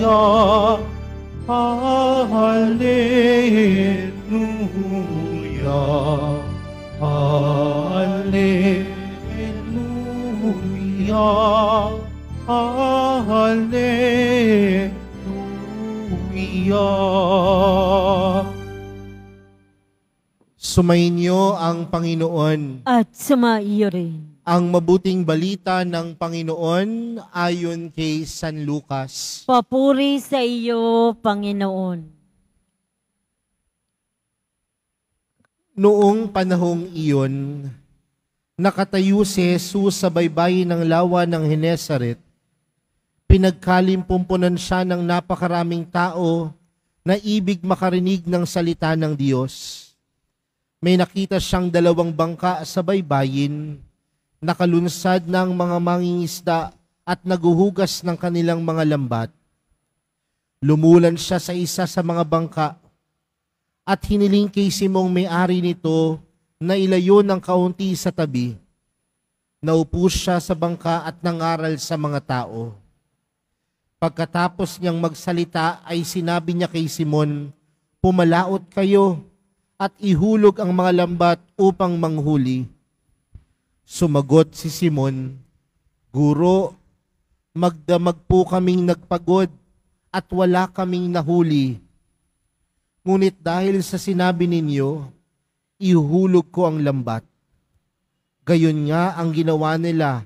Hallelujah, Hallelujah, Hallelujah. Sumainyo ang Panginoon. At sumaiyo rin. Ang mabuting balita ng Panginoon ayon kay San Lucas. Papuri sa iyo, Panginoon. Noong panahong iyon, nakatayo si Jesus sa baybayin ng lawa ng Genesaret. Pinagkalimpumpunan siya ng napakaraming tao na ibig makarinig ng salita ng Diyos. May nakita siyang dalawang bangka sa baybayin, nakalunsad ng mga mangingisda at naguhugas ng kanilang mga lambat. Lumulan siya sa isa sa mga bangka at hiniling kay Simong may-ari nito na ilayo ng kaunti sa tabi. Naupo siya sa bangka at nangaral sa mga tao. Pagkatapos niyang magsalita ay sinabi niya kay Simon, "Pumalaot kayo at ihulog ang mga lambat upang manghuli." Sumagot si Simon, "Guro, magdamag po kaming nagpagod at wala kaming nahuli. Ngunit dahil sa sinabi ninyo, ihulog ko ang lambat." Gayon nga ang ginawa nila,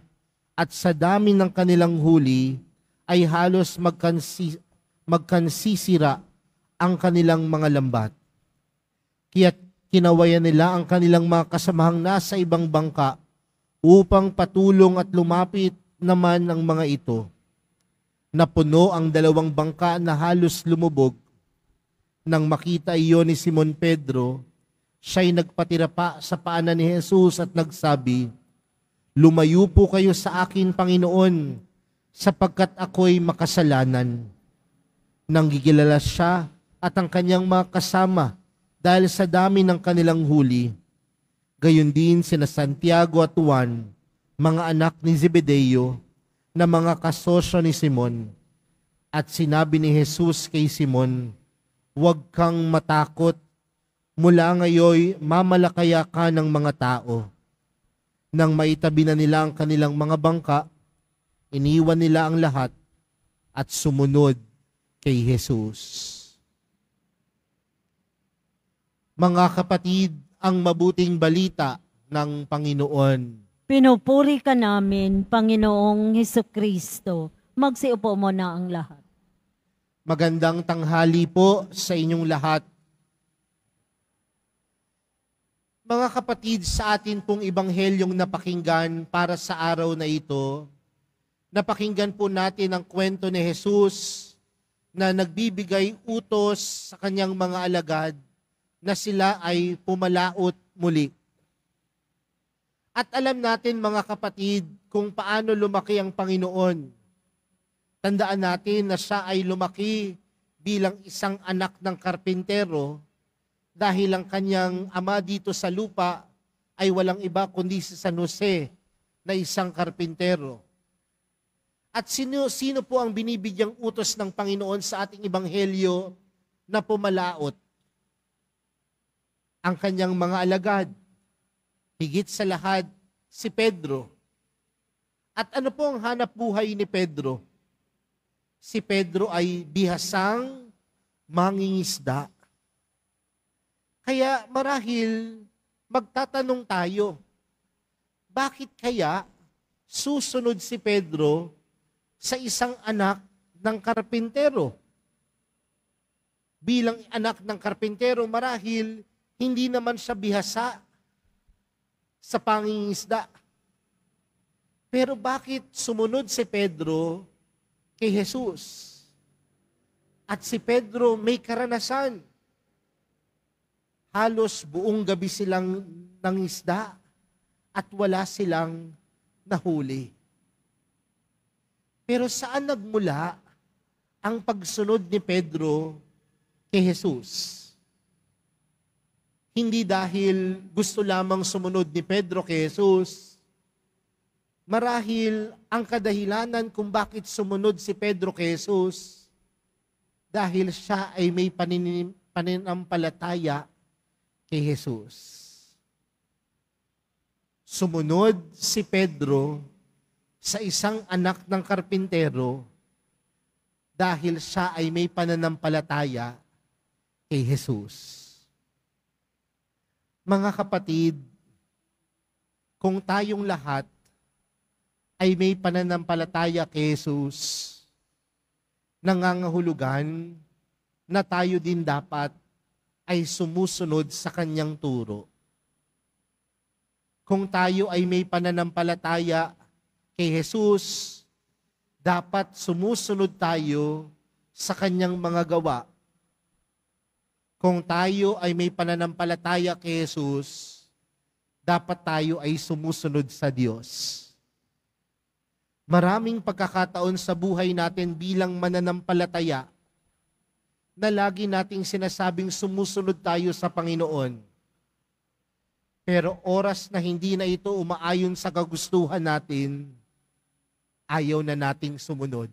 at sa dami ng kanilang huli ay halos magkansisira ang kanilang mga lambat. Kaya't kinawayan nila ang kanilang mga kasamahang nasa ibang bangka upang patulong at lumapit naman ang mga ito. Napuno ang dalawang bangka na halos lumubog. Nang makita iyon ni Simon Pedro, siya'y nagpatira pa sa paanan ni Jesus at nagsabi, "Lumayo po kayo sa akin, Panginoon, sapagkat ako'y makasalanan." Nanggigilala siya at ang kanyang mga kasama dahil sa dami ng kanilang huli. Gayon din sina Santiago at Juan, mga anak ni Zebedeo, na mga kasosyo ni Simon. At sinabi ni Jesus kay Simon, "Huwag kang matakot, mula ngayon mamalakaya ka ng mga tao." Nang maitabi na nila ang kanilang mga bangka, iniwan nila ang lahat at sumunod kay Jesus. Mga kapatid, ang mabuting balita ng Panginoon. Pinupuri ka namin, Panginoong Hesukristo. Magsiupo mo na ang lahat. Magandang tanghali po sa inyong lahat. Mga kapatid, sa atin pong ibanghelyong napakinggan para sa araw na ito, napakinggan po natin ang kwento ni Jesus na nagbibigay utos sa kanyang mga alagad na sila ay pumalaot muli. At alam natin mga kapatid kung paano lumaki ang Panginoon. Tandaan natin na siya ay lumaki bilang isang anak ng karpintero dahil ang kanyang ama dito sa lupa ay walang iba kundi si San Jose na isang karpintero. At sino po ang binibigyang utos ng Panginoon sa ating ebanghelyo na pumalaot? Ang kanyang mga alagad, higit sa lahat, si Pedro. At ano po ang hanap buhay ni Pedro? Si Pedro ay bihasang mangingisda. Kaya marahil magtatanong tayo, bakit kaya susunod si Pedro sa isang anak ng karpintero? Bilang anak ng karpintero, marahil hindi naman siya bihasa sa pangingisda. Pero bakit sumunod si Pedro kay Jesus? At si Pedro may karanasan. Halos buong gabi silang nangisda at wala silang nahuli. Pero saan nagmula ang pagsunod ni Pedro kay Jesus? Hindi dahil gusto lamang sumunod ni Pedro kay Jesus. Marahil ang kadahilanan kung bakit sumunod si Pedro kay Jesus dahil siya ay may pananampalataya kay Jesus. Sumunod si Pedro sa isang anak ng karpintero dahil siya ay may pananampalataya kay Jesus. Mga kapatid, kung tayong lahat ay may pananampalataya kay Jesus, nangangahulugan na tayo din dapat ay sumusunod sa kanyang turo. Kung tayo ay may pananampalataya kay Jesus, dapat sumusunod tayo sa kanyang mga gawa. Kung tayo ay may pananampalataya kay Jesus, dapat tayo ay sumusunod sa Diyos. Maraming pagkakataon sa buhay natin bilang mananampalataya na lagi nating sinasabing sumusunod tayo sa Panginoon. Pero oras na hindi na ito umaayon sa kagustuhan natin, ayaw na nating sumunod.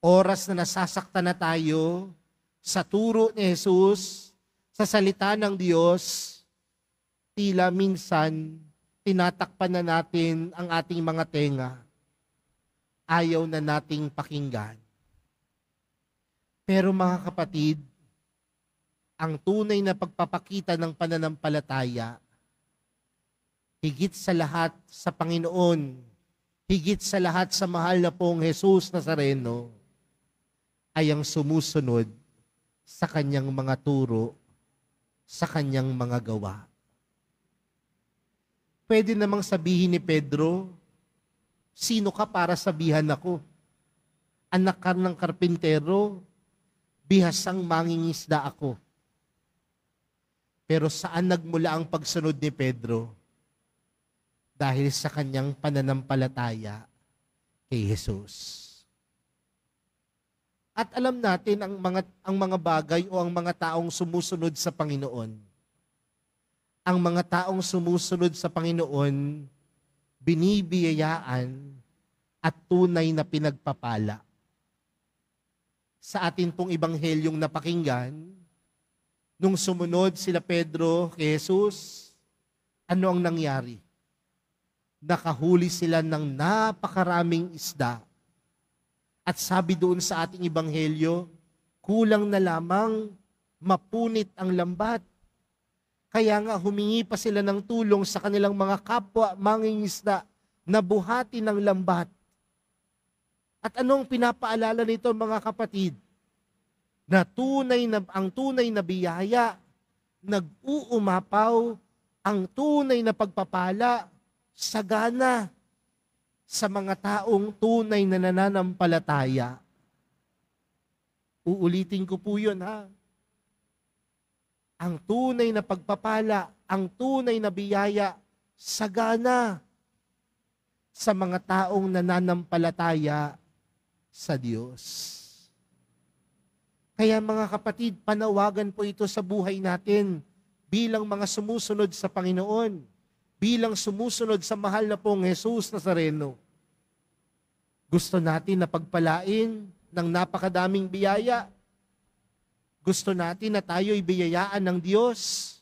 Oras na nasasaktan na tayo sa turo ni Jesus, sa salita ng Diyos, tila minsan tinatakpan na natin ang ating mga tenga. Ayaw na nating pakinggan. Pero mga kapatid, ang tunay na pagpapakita ng pananampalataya, higit sa lahat sa Panginoon, higit sa lahat sa mahal na pong Jesus Nazareno, ay ang sumusunod sa kanyang mga turo, sa kanyang mga gawa. Pwede namang sabihin ni Pedro, sino ka para sabihan ako? Anak ka ng karpintero, bihasang mangingisda ako. Pero saan nagmula ang pagsunod ni Pedro? Dahil sa kanyang pananampalataya kay Jesus. At alam natin ang mga bagay o ang mga taong sumusunod sa Panginoon. Ang mga taong sumusunod sa Panginoon, binibiyayaan at tunay na pinagpapala. Sa atin pong ibanghelyong napakinggan, nung sumunod sila Pedro kay Jesus, ano ang nangyari? Nakahuli sila ng napakaraming isda. At sabi doon sa ating ibanghelyo, kulang na lamang mapunit ang lambat. Kaya nga humingi pa sila ng tulong sa kanilang mga kapwa mangingisda na buhati ng lambat. At anong pinapaalala nito mga kapatid? Na ang tunay na biyaya, nag-uumapaw, ang tunay na pagpapala, sagana sa mga taong tunay na nananampalataya. Uulitin ko po yun ha. Ang tunay na pagpapala, ang tunay na biyaya, sagana sa mga taong nananampalataya sa Diyos. Kaya mga kapatid, panawagan po ito sa buhay natin bilang mga sumusunod sa Panginoon, bilang sumusunod sa mahal na pong Jesus Nazareno. Gusto natin na pagpalain ng napakadaming biyaya. Gusto natin na tayo'y biyayaan ng Diyos.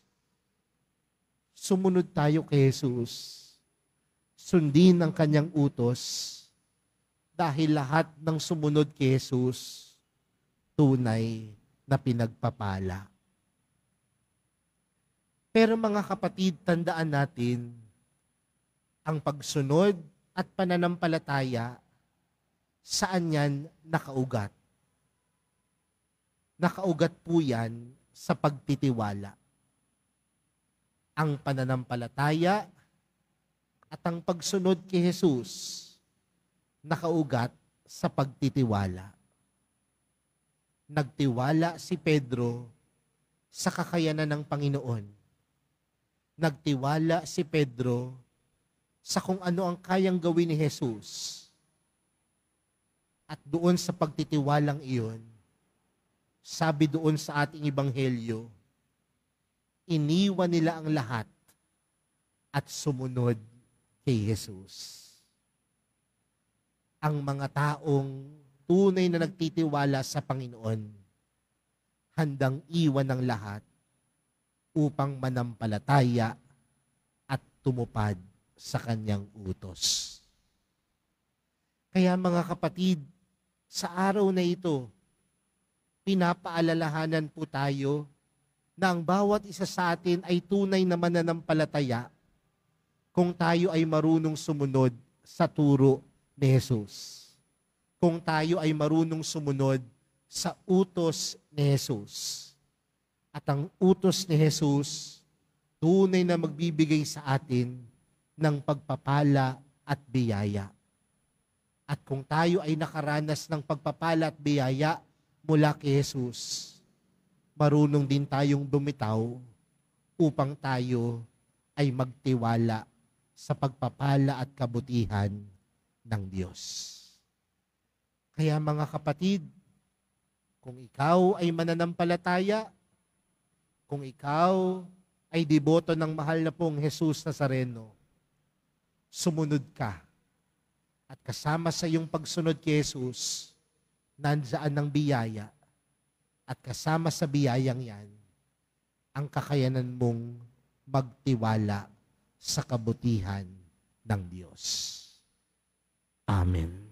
Sumunod tayo kay Jesus. Sundin ang kanyang utos dahil lahat ng sumunod kay Jesus tunay na pinagpapala. Pero mga kapatid, tandaan natin, ang pagsunod at pananampalataya, saan yan nakaugat? Nakaugat po yan sa pagtitiwala. Ang pananampalataya at ang pagsunod kay Jesus, nakaugat sa pagtitiwala. Nagtiwala si Pedro sa kakayanan ng Panginoon. Nagtiwala si Pedro sa kung ano ang kayang gawin ni Jesus. At doon sa pagtitiwalang iyon, sabi doon sa ating ibanghelyo, iniwan nila ang lahat at sumunod kay Jesus. Ang mga taong tunay na nagtitiwala sa Panginoon, handang iwan ng lahat upang manampalataya at tumupad sa kanyang utos. Kaya mga kapatid, sa araw na ito, pinapaalalahanan po tayo na ang bawat isa sa atin ay tunay na mananampalataya kung tayo ay marunong sumunod sa turo ni Jesus. Kung tayo ay marunong sumunod sa utos ni Jesus. At ang utos ni Jesus, tunay na magbibigay sa atin ng pagpapala at biyaya. At kung tayo ay nakaranas ng pagpapala at biyaya mula kay Jesus, marunong din tayong bumitaw upang tayo ay magtiwala sa pagpapala at kabutihan ng Diyos. Kaya mga kapatid, kung ikaw ay mananampalataya, kung ikaw ay deboto ng mahal na pong Jesus Nazareno, sumunod ka. At kasama sa iyong pagsunod kay Jesus, nandiyan ang biyaya. At kasama sa biyayang yan, ang kakayanan mong magtiwala sa kabutihan ng Diyos. Amen.